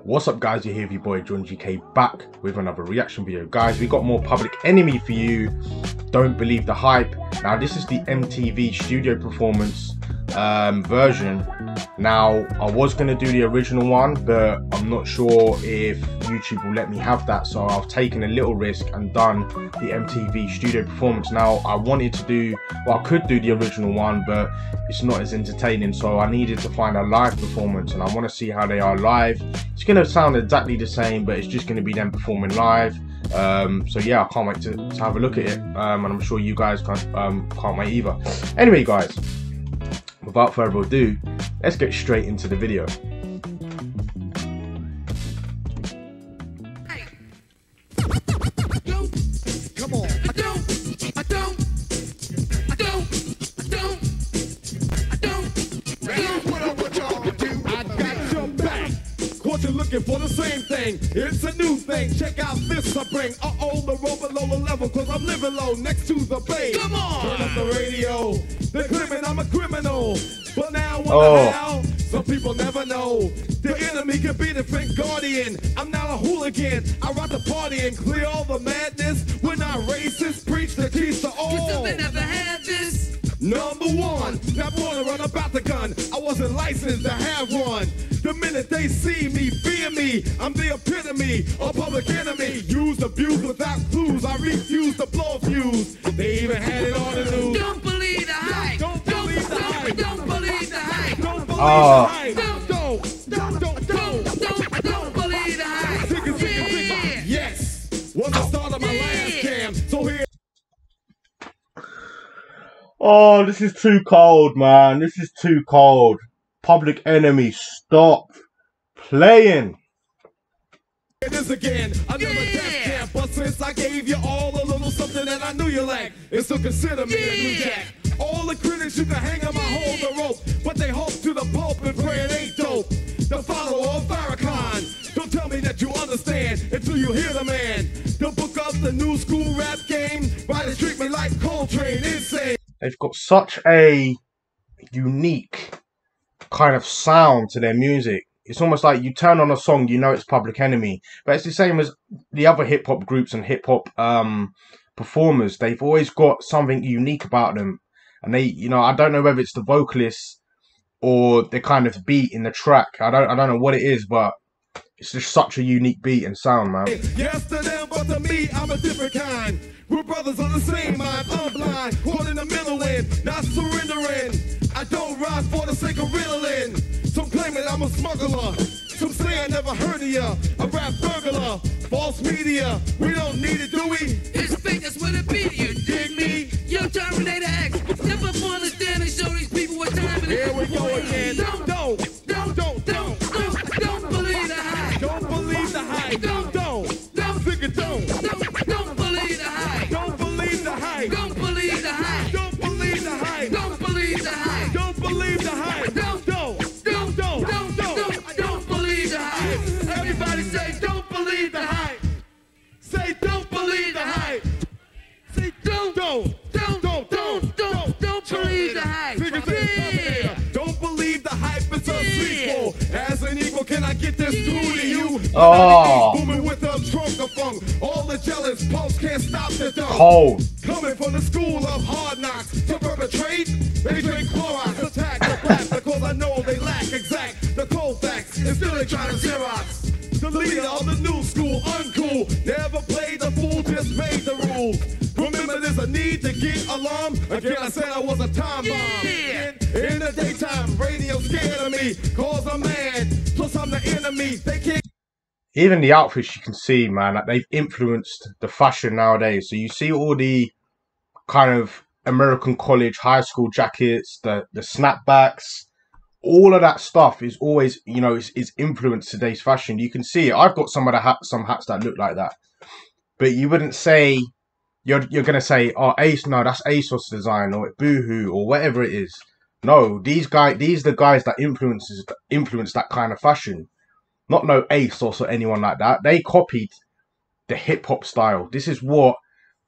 What's up guys, you're here with your boy John GK back with another reaction video. Guys, we got more Public Enemy for you. Don't believe the hype. Now this is the MTV studio performance version. Now I was going to do the original one, but I'm not sure if YouTube will let me have that, so I've taken a little risk and done the MTV studio performance. Now I wanted to do, well, I could do the original one, but it's not as entertaining, so I needed to find a live performance, and I want to see how they are live. It's going to sound exactly the same, but it's just going to be them performing live. So yeah, I can't wait to have a look at it, and I'm sure you guys can't wait either. Anyway guys, without further ado, let's get straight into the video. Come on. I don't put up what y'all do. I got your back. Caught you looking for the same thing. It's a new thing. Check out this I bring. Uh-oh, the roll below the level, cause I'm living low next to the bay. Come on! Turn up the radio. They're claiming I'm a criminal. But now what the hell? Some people never know. The enemy can be the French guardian. I'm not a hooligan. I rock the party and clear all the madness. We're not racist. Preach the peace to all. Cause they never had this. Number one, not born to run about the gun. I wasn't licensed to have one. The minute they see me, fear me. I'm the epitome of Public Enemy. Use, abuse without clues. I refuse to blow a fuse. They even had it on the news. Don't believe the hype. Don't believe the hype. Don't believe the hype. Don't believe the hype. Don't believe the hype. Yeah. Yes, was the start of my last jam. So here. Oh, this is too cold, man. This is too cold. Public Enemy, stop playing. It is again, another death camp. But since I gave you all a little something that I knew you lacked, it's to consider me a new jack. All the critics you can hang on my hold the rope, but they hope to the pulp and pray it ain't dope. The follower of Farrakhan, don't tell me that you understand until you hear the man. The book of the new school rap game, writers treat me like Coltrane, insane. They've got such a unique kind of sound to their music. It's almost like you turn on a song, you know it's Public Enemy. But it's the same as the other hip-hop groups and hip-hop performers. They've always got something unique about them. And they, you know, I don't know whether it's the vocalists or the kind of beat in the track. I don't know what it is, but it's just such a unique beat and sound, man. Yes to them, but to me, I'm a different kind. We're brothers on the same mind. I'm blind, caught in the middle end, not surrendering. I don't ride for the sake of riddling. Some claim that I'm a smuggler. Some say I never heard of ya. A rap burglar, false media. We don't need it, do we? It's fake, that's what it be. You dig me? Yo, Terminator X. Step up on the stand and show these people what time it is. Here we go again. Don't believe the hype. Don't believe the hype. Don't believe the hype. Don't believe the hype. Don't believe the hype. Don't believe the hype. Don't believe the hype. Don't believe the hype. Don't believe the hype. Everybody say don't believe the hype. Say don't believe the hype. Say don't believe the hype. Yeah. Don't believe the hype. It's a sequel. As an equal, can I get this through to you? Oh. Booming with a trunk of funk. All the jealous punks can't stop the dunk. Cold. Coming from the school of hard knocks to perpetrate, they drink Clorox, attack the black because I know they lack exact the cold facts, and still they try to Xerox. The leader of the new school, uncool, never played the fool, just made the rules. Remember there's a need to get alarm. Again I said I was a time bomb. In the daytime, radio scared of me, cause I'm mad, plus I'm the enemy. They can't. Even the outfits, you can see, man, that they've influenced the fashion nowadays. So you see all the kind of American college, high school jackets, the snapbacks, all of that stuff is always, you know, is influenced today's fashion. You can see it. I've got some hats that look like that, but you wouldn't say you're gonna say, oh, Ace, no, that's ASOS design or Boohoo or whatever it is. No, these are the guys that influence that kind of fashion. Not no ASOS or anyone like that. They copied the hip hop style. This is what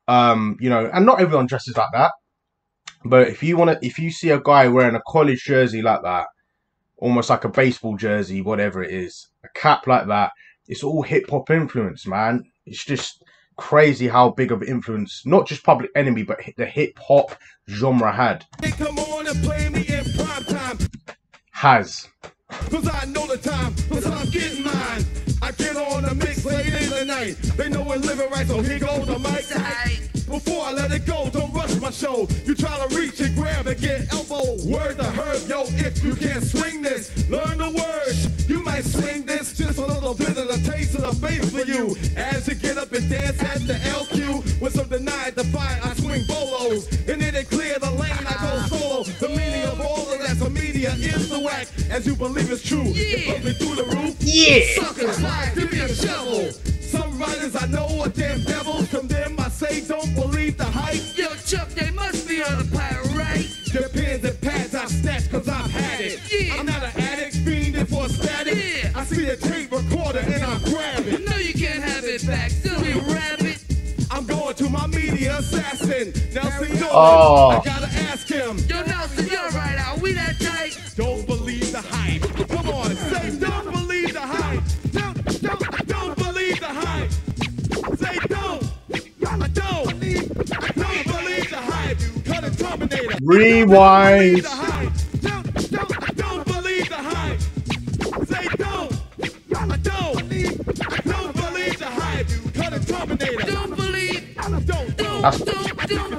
you know, and not everyone dresses like that. But if you see a guy wearing a college jersey like that, almost like a baseball jersey, whatever it is, a cap like that. It's all hip hop influence, man. It's just crazy how big of an influence, not just Public Enemy, but the hip hop genre had. Hey, come on and play me in prime time. Has. Cause I know the time, cause I'm getting mine. I get on the mix late in the night. They know we're living right, so here goes the mic. Before I let it go, don't rush my show. You try to reach and grab and get elbow. Word to herb, yo, if you can't swing this, learn the words. You might swing this, just a little bit of the taste of the bass for you. As you get up and dance at the LQ, with some denied defy, I swing bolos. And then they clear the lane, I go solo. The meaning of all of that, so media is the whack. As you believe it's true, it's bumping through the roof. Suckers, slide, give me a shovel. Some writers I know are damn devils. From them I say don't believe the hype. Yo, Chuck, they must be on the pirate, right? Their pens and pads I snatch cause I've had it. Yeah. I'm not an addict, fiending for static. Yeah. I see the tape recorder and I grab it. No, you can't have it back. Still be rabbit. I'm going to my media assassin. Nelson Nolan, Oh. I gotta ask him. Yo, Nelson, you're right out. We that tight. Don't believe the hype. Come on, say don't believe the hype. Don't believe the hype. Say don't believe the hype. Cut it, Terminator. Rewind. Don't believe the hype. Say don't believe the hype. Cut it, Terminator. Don't believe. Don't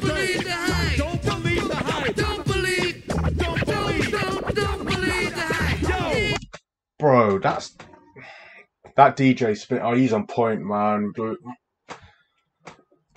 Believe the hype. Don't believe the hype. Don't believe. Don't believe. Don't believe the hype. Yo. Bro, that DJ spin. Oh, he's on point, man. Dude.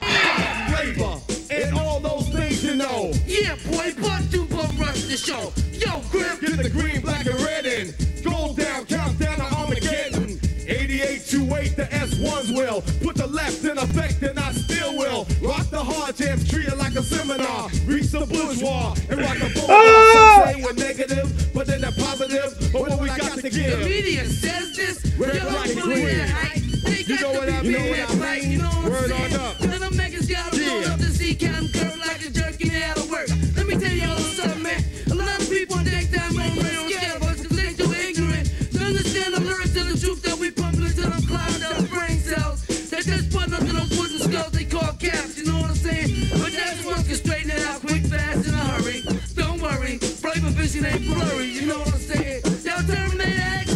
Flavor and all those things you know. Yeah, boy, but do but rush the show. Yo, Griff. Get the green, black, and red in. Gold down, countdown to Armageddon. 8828, the S1s will. Put the left in effect, and I still will. Rock the hard jams, treat it like a seminar. Reach the bourgeois and rock the bourgeois. Some say we're negative, but then they're positive. But what we got to The give. media says this. Red, Yo, black, and believe green. that hype. They You got know to what I be mean? here, like, you know what Word I'm on saying? up. And them niggas gotta roll Yeah. up to see Cam curl like a jerky out of work. Let me tell y'all something, man. A lot of people think that I'm on real scared of us because they too ignorant to understand the lyrics of the truth that we pump into them cloud out of brain cells. They just put up to them wooden skulls they call caps, you know what I'm saying? But that's one can straighten it out quick, fast, in a hurry. Don't worry, flavor vision ain't blurry, you know what I'm saying? Y'all Terminator X.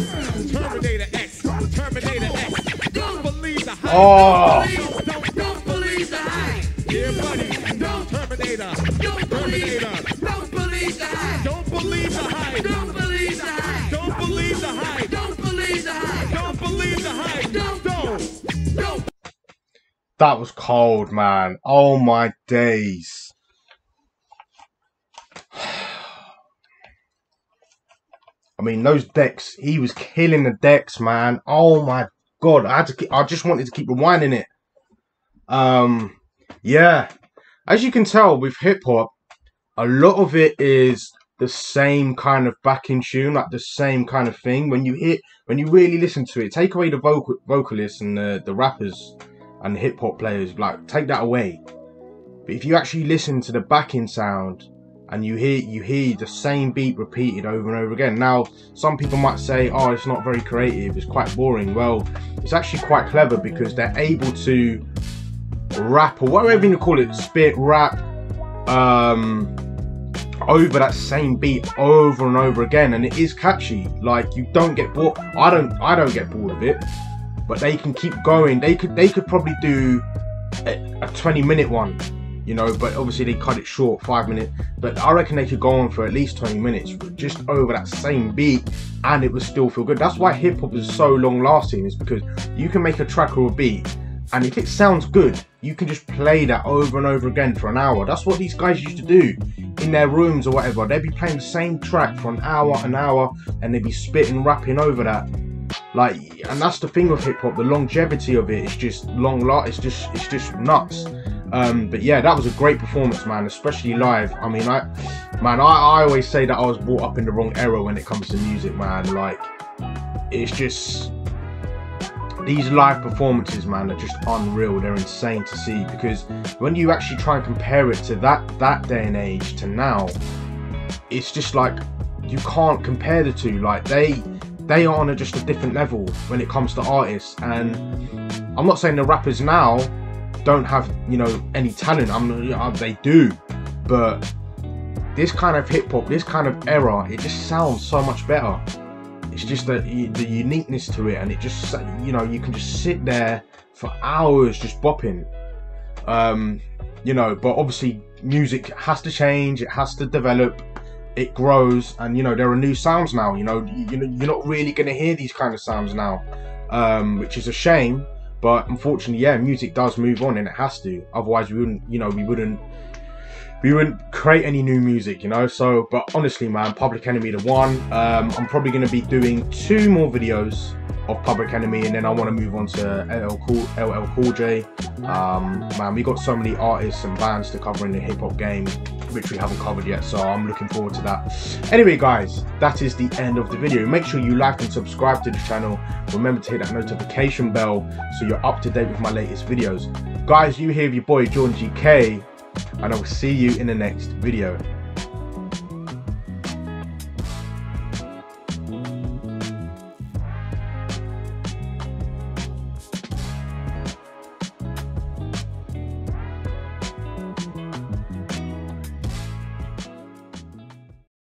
Terminator X. Terminator X. Don't believe the hype. Oh. Don't believe the hype. Yeah, buddy. Don't Terminator. Don't believe. Terminator. Don't believe the hype. Don't believe the hype. Don't believe the hype. Don't believe the hype. Don't believe the hype. Don't believe the hype. Don't. That was cold, man. Oh my days. I mean, those decks, he was killing the decks, man. Oh my god, I just wanted to keep rewinding it. Yeah. As you can tell with hip hop, a lot of it is the same kind of backing tune, like the same kind of thing. When you really listen to it, take away the vocalists and the rappers and the hip hop players, like take that away. But if you actually listen to the backing sound and you hear the same beat repeated over and over again. Now, some people might say, oh, it's not very creative, it's quite boring. Well, it's actually quite clever because they're able to rap, or whatever you call it, spit, rap, over that same beat over and over again, and it is catchy. Like, you don't get bored. I don't get bored of it, but they can keep going. They could probably do a 20-minute one, you know, but obviously they cut it short, 5 minutes. But I reckon they could go on for at least 20 minutes just over that same beat, and it would still feel good. That's why hip hop is so long lasting, is because you can make a track or a beat, and if it sounds good, you can just play that over and over again for an hour. That's what these guys used to do in their rooms or whatever. They'd be playing the same track for an hour, and they'd be spitting, rapping over that. Like, and that's the thing with hip hop. The longevity of it is just it's just nuts. But yeah, that was a great performance, man, especially live. I mean, I always say that I was brought up in the wrong era when it comes to music, man. Like, it's just, these live performances, man, are just unreal. They're insane to see, because when you actually try and compare it to that day and age to now, it's just like you can't compare the two. Like they are on just a different level when it comes to artists. And I'm not saying the rappers now don't have, you know, any talent. They do, but this kind of hip hop, this kind of era, it just sounds so much better. It's just the uniqueness to it, and it just, you know, you can just sit there for hours just bopping. You know, but obviously music has to change, it has to develop, it grows, and you know, there are new sounds now. You know, you're not really gonna hear these kind of sounds now, which is a shame. But unfortunately, yeah, music does move on, and it has to. Otherwise, we wouldn't, you know, we wouldn't create any new music, you know. So, but honestly, man, Public Enemy the one. I'm probably going to be doing 2 more videos of Public Enemy, and then I want to move on to LL Cool J. Man, we got so many artists and bands to cover in the hip hop game, which we haven't covered yet, so I'm looking forward to that. Anyway, guys, that is the end of the video. Make sure you like and subscribe to the channel. Remember to hit that notification bell so you're up to date with my latest videos. Guys, you here with your boy Jordan GK, and I will see you in the next video.